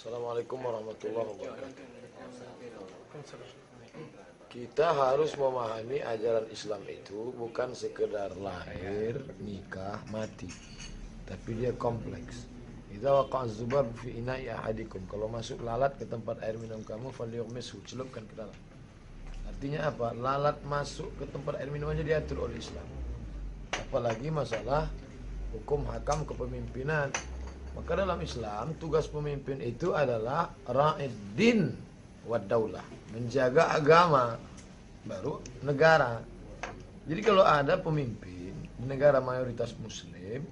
Assalamualaikum warahmatullahi wabarakatuh. Kita harus memahami ajaran Islam itu bukan sekedar lahir, nikah, mati, tapi dia kompleks. Idza waqa'a dzubab fi ina'i ahadikum, kalau masuk lalat ke tempat air minum kamu, falyughmishu, celupkan ke dalam. Artinya apa? Lalat masuk ke tempat air minum aja diatur oleh Islam. Apalagi masalah hukum hakam kepemimpinan. Maka dalam Islam tugas pemimpin itu adalah ra'id din wad daulah, menjaga agama baru negara. Jadi kalau ada pemimpin di negara mayoritas muslim,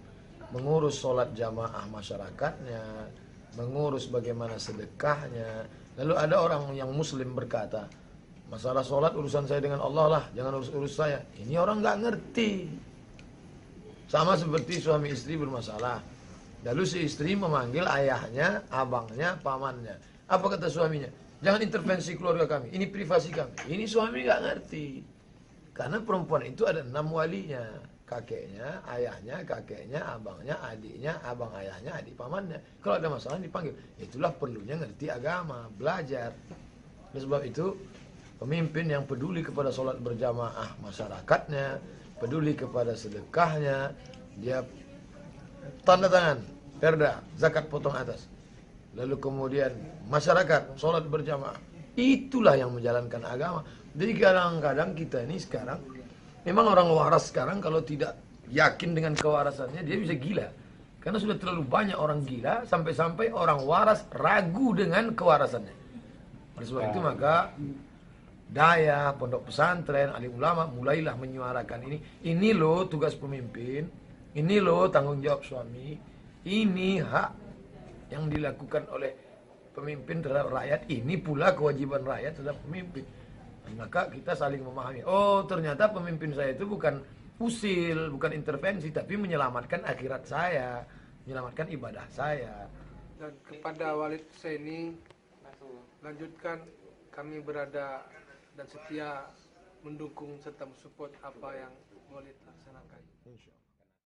mengurus sholat jamaah masyarakatnya, mengurus bagaimana sedekahnya, lalu ada orang yang muslim berkata, masalah sholat urusan saya dengan Allah lah, jangan urus saya. Ini orang nggak ngerti. Sama seperti suami istri bermasalah, lalu si istri memanggil ayahnya, abangnya, pamannya. Apa kata suaminya? Jangan intervensi keluarga kami, ini privasi kami. Ini suami nggak ngerti. Karena perempuan itu ada 6 walinya. Kakeknya, ayahnya, kakeknya, abangnya, adiknya, abang ayahnya, adik pamannya. Kalau ada masalah dipanggil. Itulah perlunya ngerti agama, belajar. Oleh sebab itu, pemimpin yang peduli kepada sholat berjamaah masyarakatnya, peduli kepada sedekahnya, dia tanda tangan, perda, zakat potong atas. Lalu kemudian masyarakat, sholat berjamaah. Itulah yang menjalankan agama. Jadi kadang-kadang kita ini sekarang, memang orang waras sekarang kalau tidak yakin dengan kewarasannya, dia bisa gila. Karena sudah terlalu banyak orang gila, sampai-sampai orang waras ragu dengan kewarasannya. Oleh sebab itu maka daya, pondok pesantren, alim ulama mulailah menyuarakan ini. Ini loh tugas pemimpin, ini loh tanggung jawab suami, ini hak yang dilakukan oleh pemimpin terhadap rakyat, ini pula kewajiban rakyat terhadap pemimpin. Maka kita saling memahami. Oh, ternyata pemimpin saya itu bukan usil, bukan intervensi, tapi menyelamatkan akhirat saya, menyelamatkan ibadah saya. Dan kepada Walid Husaini, lanjutkan, kami berada dan setia mendukung serta mensupport apa yang Walid laksanakan. Insya Allah.